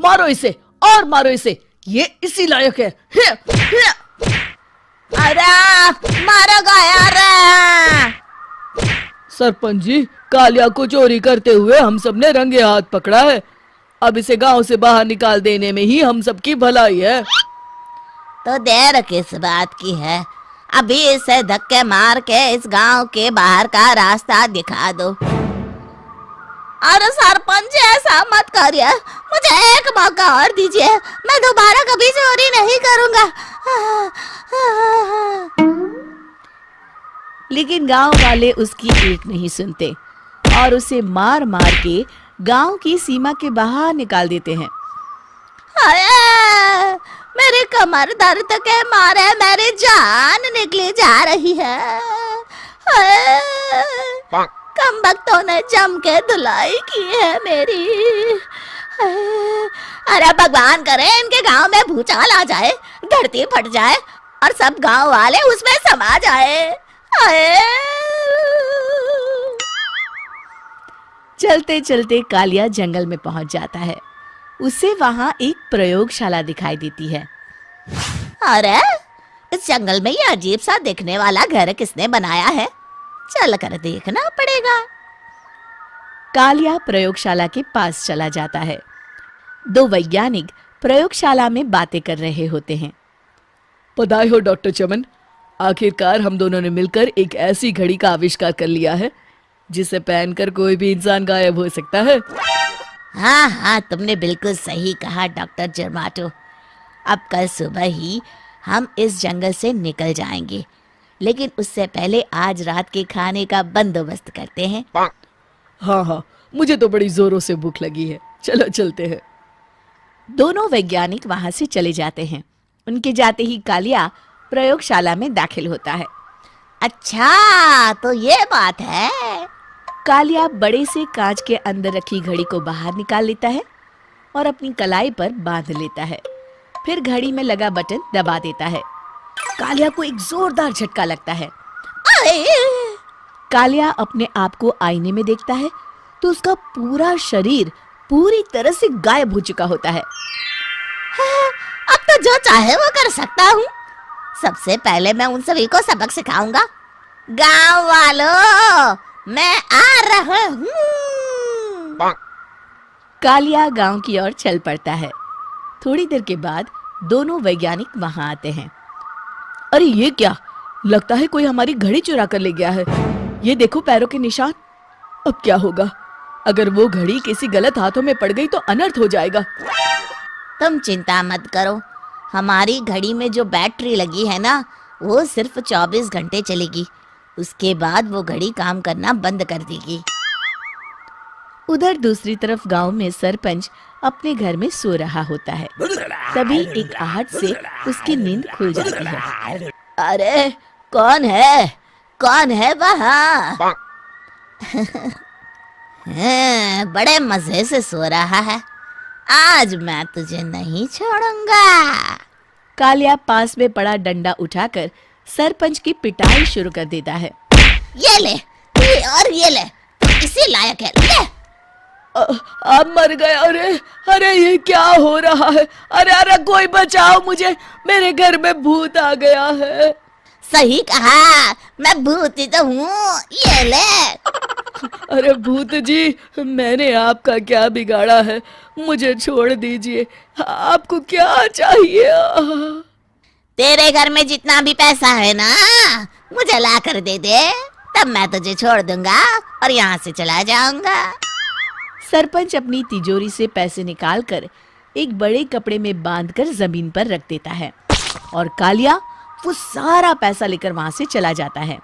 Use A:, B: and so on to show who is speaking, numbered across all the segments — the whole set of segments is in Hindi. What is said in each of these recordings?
A: मारो इसे और मारो इसे, ये इसी लायक है।
B: अरे मारो गया रे।
A: सरपंच जी, कालिया को चोरी करते हुए हम सब ने रंगे हाथ पकड़ा है। अब इसे गांव से बाहर निकाल देने में ही हम सबकी भलाई है।
B: तो देर किस बात की है, अभी इसे धक्के मार के इस गांव के बाहर का रास्ता दिखा दो। अरे सरपंच ऐसा मत करिए, मुझे एक मौका और दीजिए, मैं दोबारा कभी चोरी नहीं करूंगा।
C: लेकिन गांव वाले उसकी एक नहीं सुनते और उसे मार मार के गांव की सीमा के बाहर निकाल देते हैं।
B: अरे मेरी कमर दर्द के मारे मेरी जान निकली जा रही है। कमबख्तों ने जम के धुलाई की है मेरी। अरे भगवान करे इनके गांव में भूचाल आ जाए, धरती फट जाए और सब गांव वाले उसमें समा जाए।
C: चलते चलते कालिया जंगल में पहुंच जाता है। उसे वहां एक प्रयोगशाला दिखाई देती है।
B: अरे इस जंगल में ये अजीब सा दिखने वाला घर किसने बनाया है, चल कर देखना पड़ेगा।
C: कालिया प्रयोगशाला के पास चला जाता है। दो वैज्ञानिक प्रयोगशाला में बातें कर रहे होते हैं।
A: बधाई हो डॉक्टर चमन, आखिरकार हम दोनों ने मिलकर एक ऐसी घड़ी का आविष्कार कर लिया है जिसे पहनकर कोई भी इंसान गायब हो सकता है।
B: हाँ हाँ, तुमने बिल्कुल सही कहा डॉक्टर जर्माटो। अब कल सुबह ही हम इस जंगल से निकल जाएंगे, लेकिन उससे पहले आज रात के खाने का बंदोबस्त करते हैं।
A: हाँ हाँ, मुझे तो बड़ी जोरों से भूख लगी है, चलो चलते हैं।
C: दोनों वैज्ञानिक वहां से चले जाते हैं। उनके जाते ही कालिया प्रयोगशाला में दाखिल होता है।
B: अच्छा तो ये बात है।
C: कालिया बड़े से कांच के अंदर रखी घड़ी को बाहर निकाल लेता है और अपनी कलाई पर बांध लेता है। फिर घड़ी में लगा बटन दबा देता है। कालिया को एक जोरदार झटका लगता है। कालिया अपने आप को आईने में देखता है तो उसका पूरा शरीर पूरी तरह से गायब हो चुका होता है।
B: अब तो जो चाहे वो कर सकता हूँ। सबसे पहले मैं उन सभी को सबक सिखाऊंगा। गांव वालों, मैं आ रहा हूँ।
C: कालिया गांव की ओर चल पड़ता है। थोड़ी देर के बाद दोनों वैज्ञानिक वहां आते हैं।
A: अरे ये क्या, लगता है कोई हमारी घड़ी चुरा कर ले गया है। ये देखो पैरों के निशान। अब क्या होगा, अगर वो घड़ी किसी गलत हाथों में पड़ गई तो अनर्थ हो जाएगा।
B: तुम चिंता मत करो, हमारी घड़ी में जो बैटरी लगी है ना, वो सिर्फ 24 घंटे चलेगी। उसके बाद वो घड़ी काम करना बंद कर देगी।
C: उधर दूसरी तरफ गांव में सरपंच अपने घर में सो रहा होता है। तभी एक आहट से उसकी नींद खुल जाती है।
B: अरे कौन है, कौन है वहाँ? बड़े मजे से सो रहा है, आज मैं तुझे नहीं छोड़ूंगा।
C: कालिया पास में पड़ा डंडा उठाकर सरपंच की पिटाई शुरू कर देता है।
B: ये ले, ये और ये ले, इसी लायक है, ले।
A: आप मर गए। अरे अरे ये क्या हो रहा है? अरे अरे कोई बचाओ मुझे, मेरे घर में भूत आ गया है।
B: सही कहा, मैं भूत ही तो हूँ, ये ले।
A: अरे भूत जी, मैंने आपका क्या बिगाड़ा है, मुझे छोड़ दीजिए। आपको क्या चाहिए?
B: तेरे घर में जितना भी पैसा है ना, मुझे ला कर दे दे, तब मैं तुझे छोड़ दूंगा और यहाँ से चला जाऊंगा।
C: सरपंच अपनी तिजोरी से पैसे निकालकर एक बड़े कपड़े में बांधकर जमीन पर रख देता है और कालिया वो सारा पैसा लेकर वहां से चला जाता है।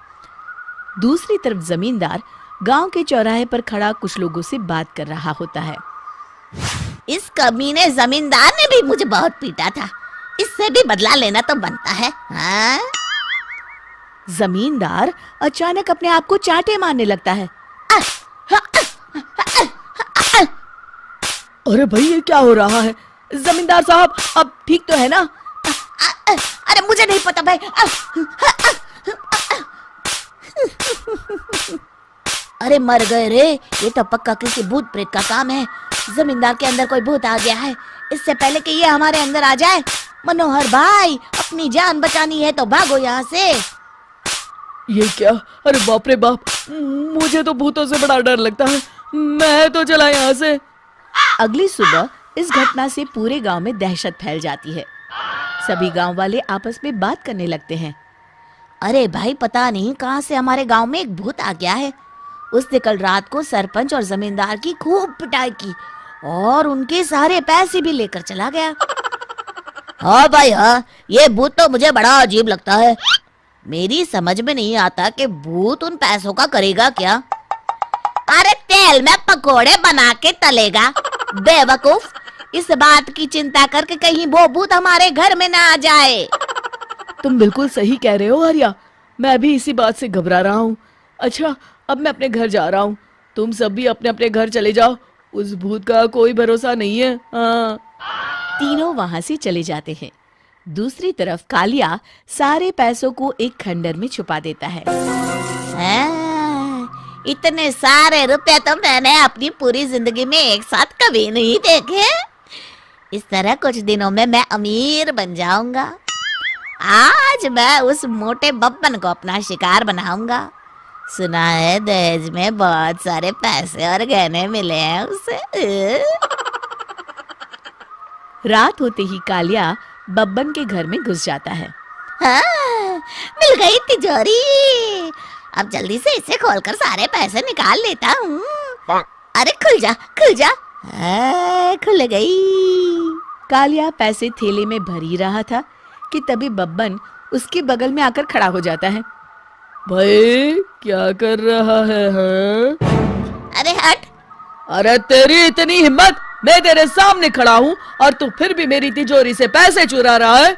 C: दूसरी तरफ जमींदार गांव के चौराहे पर खड़ा कुछ लोगों से बात कर रहा होता है।
B: इस कमीने जमींदार ने भी मुझे बहुत पीटा था, इससे भी बदला लेना तो बनता है। हाँ?
C: जमींदार अचानक अपने आप को चांटे मारने लगता है।
A: अरे भाई ये क्या हो रहा है? जमींदार साहब अब ठीक तो है ना?
B: अरे मुझे नहीं पता भाई। अरे मर गए रे, ये तो पक्का किसी भूत प्रेत का काम है। जमींदार के अंदर कोई भूत आ गया है। इससे पहले कि ये हमारे अंदर आ जाए, मनोहर भाई अपनी जान बचानी है तो भागो यहाँ से।
A: ये क्या? अरे बाप रे बाप, मुझे तो भूतों से बड़ा डर लगता है, मैं तो चला यहाँ से।
C: अगली सुबह इस घटना से पूरे गांव में दहशत फैल जाती है। सभी गांव वाले आपस में बात करने लगते हैं।
B: अरे भाई, पता नहीं कहाँ से हमारे गांव में एक भूत आ गया है। उसने कल रात को सरपंच और जमींदार की खूब पिटाई की और उनके सारे पैसे भी लेकर चला गया। हाँ भाई हाँ, ये भूत तो मुझे बड़ा अजीब लगता है। मेरी समझ में नहीं आता कि भूत उन पैसों का करेगा क्या। अरे तेल में पकोड़े बना के तलेगा बेवकूफ। इस बात की चिंता करके कहीं वो भूत हमारे घर में ना आ जाए।
A: तुम बिल्कुल सही कह रहे हो आर्या, मैं भी इसी बात से घबरा रहा हूँ। अच्छा, अब मैं अपने घर जा रहा हूँ, तुम सब भी अपने अपने घर चले जाओ, उस भूत का कोई भरोसा नहीं है। हाँ।
C: तीनों वहां से चले जाते हैं। दूसरी तरफ कालिया सारे पैसों को एक खंडर में छुपा देता है।
B: इतने सारे रुपए तो मैंने अपनी पूरी जिंदगी में एक साथ कभी नहीं देखे। इस तरह कुछ दिनों में मैं अमीर बन जाऊंगा। आज मैं उस मोटे बब्बन को अपना शिकार बनाऊंगा। सुना है दहेज में बहुत सारे पैसे और गहने मिले हैं उसे।
C: रात होते ही कालिया बब्बन के घर में घुस जाता है।
B: हाँ, मिल गई तिजोरी। अब जल्दी से इसे खोलकर सारे पैसे निकाल लेता हूँ। अरे खुल जा खुल जा। खुल गई।
C: कालिया पैसे थैले में भर ही रहा था कि तभी बब्बन उसके बगल में आकर खड़ा हो जाता है।
A: भाई क्या कर रहा है? हाँ?
B: अरे हट।
A: अरे तेरी इतनी हिम्मत, मैं तेरे सामने खड़ा हूँ और तू फिर भी मेरी तिजोरी से पैसे चुरा रहा है।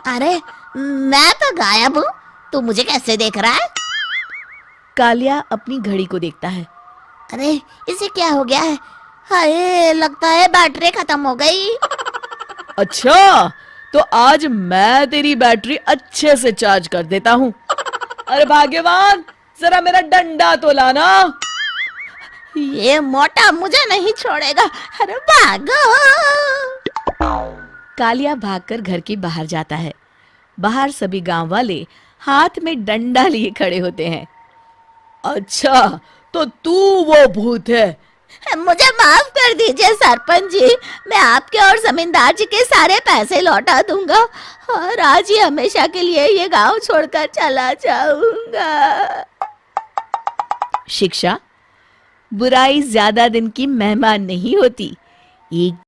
B: अरे मैं तो गायब हूँ, तू मुझे कैसे देख रहा है?
C: कालिया अपनी घड़ी को देखता है।
B: अरे इसे क्या हो गया है? हाय, लगता है बैटरी खत्म हो गई।
A: अच्छा, तो आज मैं तेरी बैटरी अच्छे से चार्ज कर देता हूँ। अरे भाग्यवान, जरा मेरा डंडा तो लाना।
B: ये मोटा मुझे नहीं छोड़ेगा। अरे भागो।
C: कालिया भागकर घर के बाहर जाता है। बाहर सभी गांव वाले हाथ में डंडा लिए खड़े होते हैं।
A: अच्छा, तो तू वो भूत है?
B: मुझे माफ कर दीजिए सरपंच जी, मैं आपके और जमींदार जी के सारे पैसे लौटा दूंगा और आज ही हमेशा के लिए ये गांव छोड़कर चला जाऊंगा।
C: शिक्षा: बुराई ज्यादा दिन की मेहमान नहीं होती, एक